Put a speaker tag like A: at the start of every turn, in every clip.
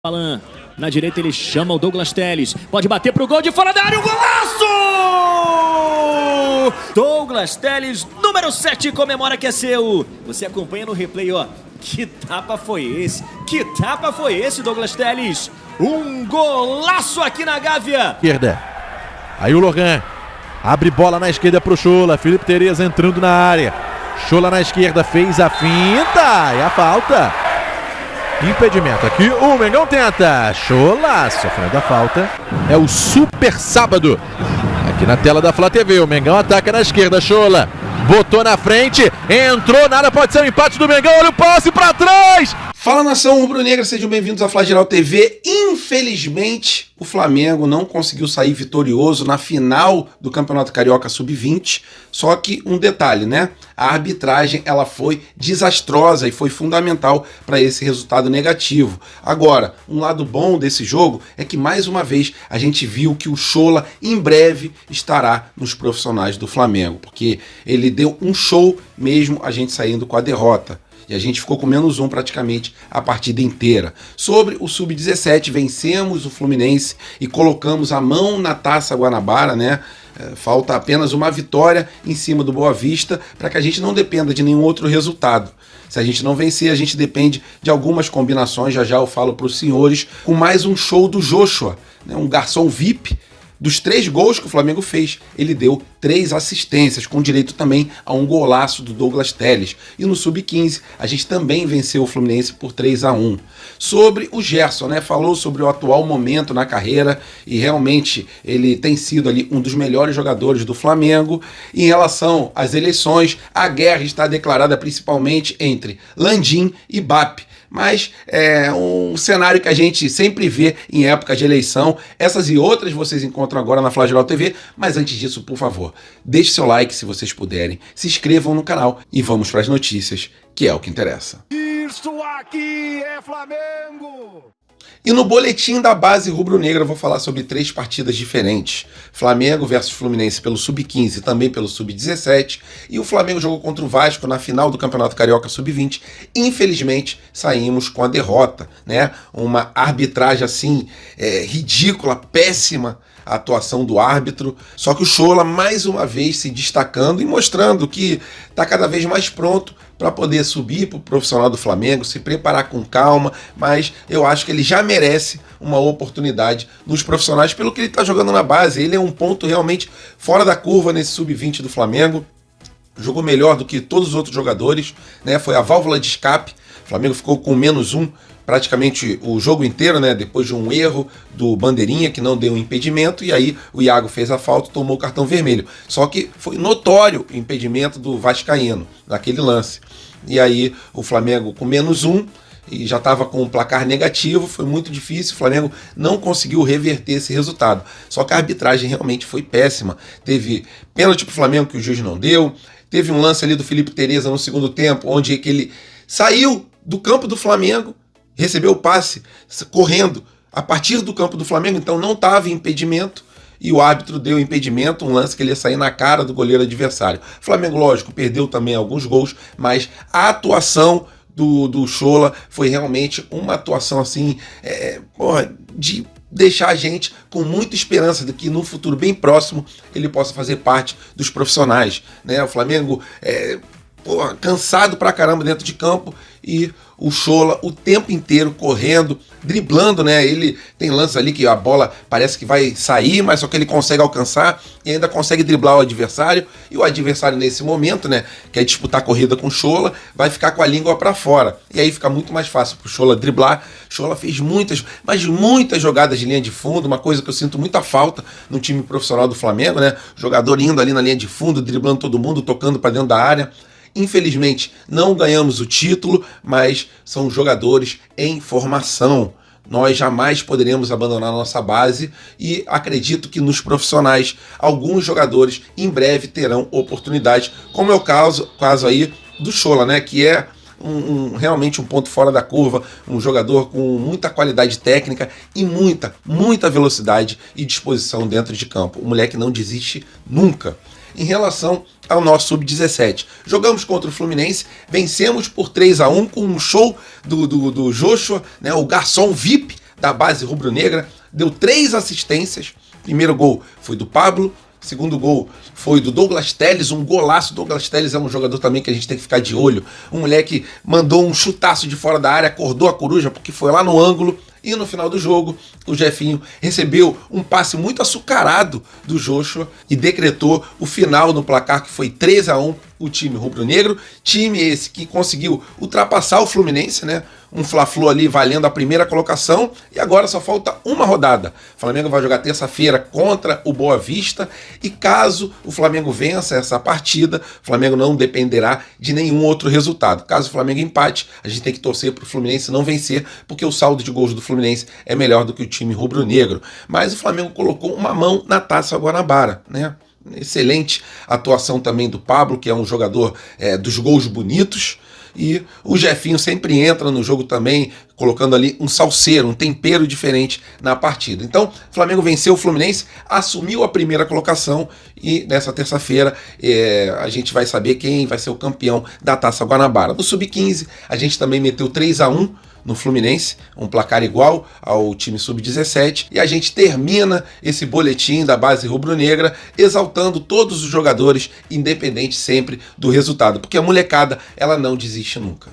A: Alan, na direita ele chama o Douglas Telles, pode bater pro gol de fora da área, o golaço! Douglas Telles, número 7, comemora que é seu. Você acompanha no replay, ó. Que tapa foi esse? Que tapa foi esse, Douglas Telles? Um golaço aqui na Gávea.
B: Esquerda. Aí o Logan abre bola na esquerda pro Chola. Felipe Tereza entrando na área. Chola na esquerda, fez a finta e a falta. Impedimento aqui, o Mengão tenta. Chola sofrendo a falta. É o Super Sábado. Aqui na tela da Flá TV, o Mengão ataca na esquerda. Chola botou na frente, entrou na área, pode ser o empate do Mengão. Olha o passe pra trás.
C: Fala, nação rubro-negra, sejam bem-vindos à Flá Geral TV. Infelizmente, o Flamengo não conseguiu sair vitorioso na final do Campeonato Carioca Sub-20. Só que um detalhe, né? A arbitragem ela foi desastrosa e foi fundamental para esse resultado negativo. Agora, um lado bom desse jogo é que mais uma vez a gente viu que o Chola em breve estará nos profissionais do Flamengo, porque ele deu um show mesmo a gente saindo com a derrota. E a gente ficou com -1 praticamente a partida inteira. Sobre o Sub-17, vencemos o Fluminense e colocamos a mão na Taça Guanabara, né? Falta apenas uma vitória em cima do Boa Vista para que a gente não dependa de nenhum outro resultado. Se a gente não vencer, a gente depende de algumas combinações, já eu falo para os senhores, com mais um show do Joshua, né? Um garçom VIP. Dos 3 gols que o Flamengo fez, ele deu 3 assistências, com direito também a um golaço do Douglas Telles. E no Sub-15, a gente também venceu o Fluminense por 3-1. Sobre o Gerson, né? Falou sobre o atual momento na carreira e realmente ele tem sido ali um dos melhores jogadores do Flamengo. Em relação às eleições, a guerra está declarada principalmente entre Landim e Bap. Mas é um cenário que a gente sempre vê em épocas de eleição. Essas e outras vocês encontram agora na Flá Geral TV. Mas antes disso, por favor, deixe seu like se vocês puderem, se inscrevam no canal e vamos para as notícias, que é o que interessa.
D: Isso aqui é Flamengo!
C: E no boletim da base rubro-negra eu vou falar sobre 3 partidas diferentes. Flamengo versus Fluminense pelo Sub-15 e também pelo Sub-17. E o Flamengo jogou contra o Vasco na final do Campeonato Carioca Sub-20. Infelizmente saímos com a derrota, né? Uma arbitragem assim ridícula, péssima a atuação do árbitro. Só que o Chola mais uma vez se destacando e mostrando que está cada vez mais pronto para poder subir para o profissional do Flamengo, se preparar com calma, mas eu acho que ele já merece uma oportunidade nos profissionais pelo que ele está jogando na base. Ele é um ponto realmente fora da curva nesse Sub-20 do Flamengo, jogou melhor do que todos os outros jogadores, né? Foi a válvula de escape. O Flamengo ficou com -1 praticamente o jogo inteiro, né? Depois de um erro do Bandeirinha que não deu um impedimento, e aí o Iago fez a falta e tomou o cartão vermelho. Só que foi notório o impedimento do vascaíno naquele lance. E aí o Flamengo com -1 e já estava com um placar negativo, foi muito difícil, o Flamengo não conseguiu reverter esse resultado. Só que a arbitragem realmente foi péssima. Teve pênalti pro Flamengo que o juiz não deu, teve um lance ali do Felipe Tereza no segundo tempo, onde que ele saiu do campo do Flamengo, recebeu o passe correndo a partir do campo do Flamengo, então não estava em impedimento, e o árbitro deu impedimento, um lance que ele ia sair na cara do goleiro adversário. O Flamengo, lógico, perdeu também alguns gols, mas a atuação do Chola foi realmente uma atuação assim, de deixar a gente com muita esperança de que no futuro bem próximo ele possa fazer parte dos profissionais, né? O Flamengo cansado pra caramba dentro de campo e o Chola o tempo inteiro correndo, driblando, né? Ele tem lances ali que a bola parece que vai sair, mas só que ele consegue alcançar e ainda consegue driblar o adversário, e o adversário nesse momento, né, quer disputar a corrida com o Chola, vai ficar com a língua para fora, e aí fica muito mais fácil pro Chola driblar. Chola fez muitas jogadas de linha de fundo, uma coisa que eu sinto muita falta no time profissional do Flamengo, né? Jogador indo ali na linha de fundo, driblando todo mundo, tocando para dentro da área. Infelizmente, não ganhamos o título, mas são jogadores em formação. Nós jamais poderemos abandonar a nossa base e acredito que nos profissionais, alguns jogadores em breve terão oportunidade, como é o caso aí do Chola, né? Que é realmente um ponto fora da curva, um jogador com muita qualidade técnica e muita velocidade e disposição dentro de campo. O moleque não desiste nunca. Em relação ao nosso Sub-17, jogamos contra o Fluminense, vencemos por 3-1 com um show do Joshua, né, o garçom VIP da base rubro-negra, deu 3 assistências. Primeiro gol foi do Pablo, segundo gol foi do Douglas Telles, um golaço. Douglas Telles é um jogador também que a gente tem que ficar de olho. Um moleque mandou um chutaço de fora da área, acordou a coruja porque foi lá no ângulo. E no final do jogo, o Jefinho recebeu um passe muito açucarado do Joshua e decretou o final no placar, que foi 3-1 o time rubro-negro. Time esse que conseguiu ultrapassar o Fluminense, né? Um Fla-Flu ali valendo a primeira colocação, e agora só falta uma rodada. O Flamengo vai jogar terça-feira contra o Boa Vista, e caso o Flamengo vença essa partida, o Flamengo não dependerá de nenhum outro resultado. Caso o Flamengo empate, a gente tem que torcer para o Fluminense não vencer, porque o saldo de gols do Fluminense é melhor do que o time rubro-negro. Mas o Flamengo colocou uma mão na Taça Guanabara, né? Excelente atuação também do Pablo, que é um jogador dos gols bonitos. E o Jefinho sempre entra no jogo também, colocando ali um salseiro, um tempero diferente na partida. Então, o Flamengo venceu o Fluminense, assumiu a primeira colocação, e nessa terça-feira a gente vai saber quem vai ser o campeão da Taça Guanabara. No Sub-15, a gente também meteu 3-1 no Fluminense, um placar igual ao time Sub-17, e a gente termina esse boletim da base rubro-negra exaltando todos os jogadores, independente sempre do resultado, porque a molecada, ela não desiste nunca.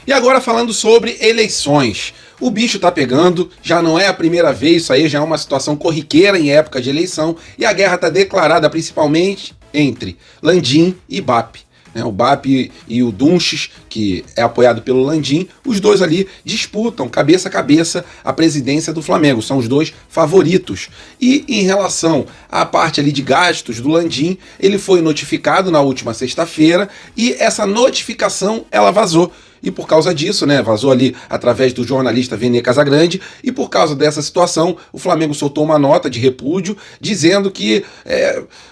C: E agora falando sobre eleições. O bicho tá pegando, já não é a primeira vez, isso aí já é uma situação corriqueira em época de eleição, e a guerra tá declarada principalmente entre Landim e BAP. O BAP e o Dunches, que é apoiado pelo Landim, os dois ali disputam cabeça a cabeça a presidência do Flamengo, são os dois favoritos. E em relação à parte ali de gastos do Landim, ele foi notificado na última sexta-feira, e essa notificação ela vazou. E por causa disso, né, vazou ali através do jornalista Vene Casagrande, e por causa dessa situação, o Flamengo soltou uma nota de repúdio, dizendo que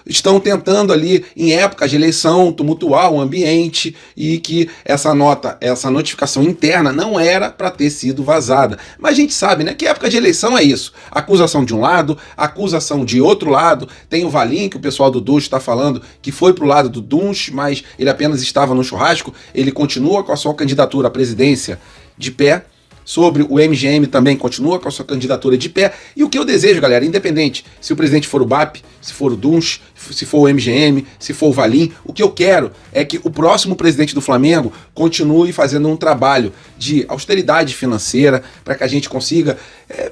C: estão tentando ali, em época de eleição, tumultuar o ambiente, e que essa notificação interna não era para ter sido vazada. Mas a gente sabe, né, que época de eleição é isso. Acusação de um lado, acusação de outro lado. Tem o Valim, que o pessoal do Dunch está falando, que foi pro lado do Dunch, mas ele apenas estava no churrasco, ele continua com a sua candidatura à presidência de pé. Sobre o MGM também continua com a sua candidatura de pé. E o que eu desejo, galera, independente se o presidente for o BAP, se for o Dunch, se for o MGM, se for o Valim, o que eu quero é que o próximo presidente do Flamengo continue fazendo um trabalho de austeridade financeira para que a gente consiga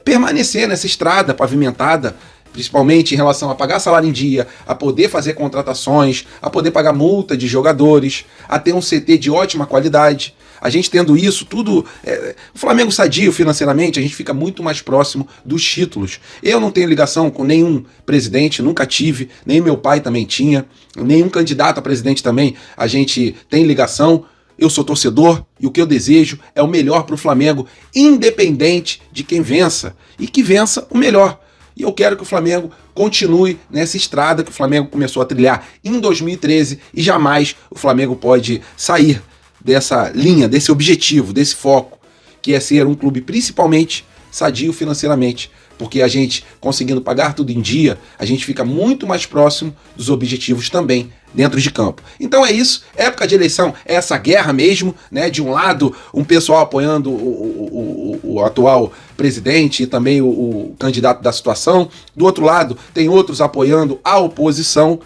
C: permanecer nessa estrada pavimentada, principalmente em relação a pagar salário em dia, a poder fazer contratações, a poder pagar multa de jogadores, a ter um CT de ótima qualidade. A gente tendo isso tudo, o Flamengo sadio financeiramente, a gente fica muito mais próximo dos títulos. Eu não tenho ligação com nenhum presidente, nunca tive, nem meu pai também tinha, nenhum candidato a presidente também, a gente tem ligação. Eu sou torcedor e o que eu desejo é o melhor para o Flamengo, independente de quem vença, e que vença o melhor. E eu quero que o Flamengo continue nessa estrada que o Flamengo começou a trilhar em 2013, e jamais o Flamengo pode sair dessa linha, desse objetivo, desse foco, que é ser um clube principalmente sadio financeiramente, porque a gente, conseguindo pagar tudo em dia, a gente fica muito mais próximo dos objetivos também dentro de campo. Então é isso, época de eleição é essa guerra mesmo, né? De um lado, um pessoal apoiando o atual presidente e também o candidato da situação, do outro lado tem outros apoiando a oposição,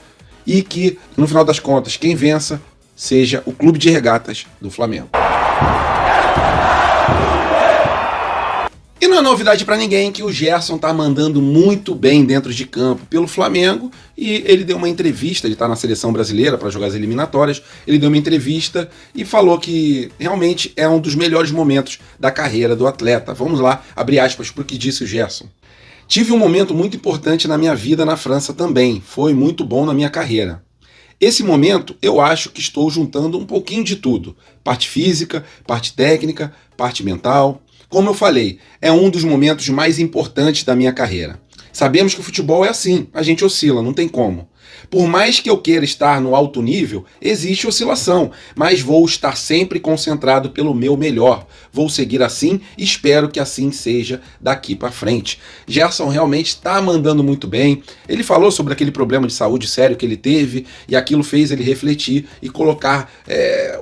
C: e que, no final das contas, quem vença seja o Clube de Regatas do Flamengo. E não é novidade para ninguém que o Gerson tá mandando muito bem dentro de campo pelo Flamengo, e ele deu uma entrevista, ele tá na seleção brasileira para jogar as eliminatórias, ele deu uma entrevista e falou que realmente é um dos melhores momentos da carreira do atleta. Vamos lá, abrir aspas para o que disse o Gerson. Tive um momento muito importante na minha vida na França também, foi muito bom na minha carreira. Esse momento, eu acho que estou juntando um pouquinho de tudo. Parte física, parte técnica, parte mental. Como eu falei, é um dos momentos mais importantes da minha carreira. Sabemos que o futebol é assim, a gente oscila, não tem como. Por mais que eu queira estar no alto nível, existe oscilação, mas vou estar sempre concentrado pelo meu melhor. Vou seguir assim e espero que assim seja daqui para frente. Gerson realmente está mandando muito bem. Ele falou sobre aquele problema de saúde sério que ele teve, e aquilo fez ele refletir e colocar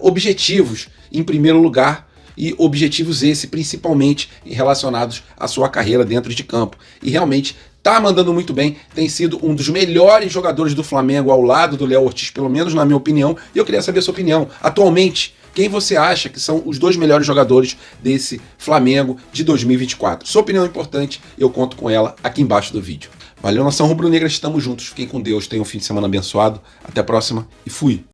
C: objetivos em primeiro lugar. e objetivos esses, principalmente relacionados à sua carreira dentro de campo. E realmente tá mandando muito bem, tem sido um dos melhores jogadores do Flamengo ao lado do Léo Ortiz, pelo menos na minha opinião, e eu queria saber a sua opinião. Atualmente, quem você acha que são os 2 melhores jogadores desse Flamengo de 2024? Sua opinião é importante, eu conto com ela aqui embaixo do vídeo. Valeu, nação rubro-negra, estamos juntos, fiquem com Deus, tenham um fim de semana abençoado, até a próxima e fui!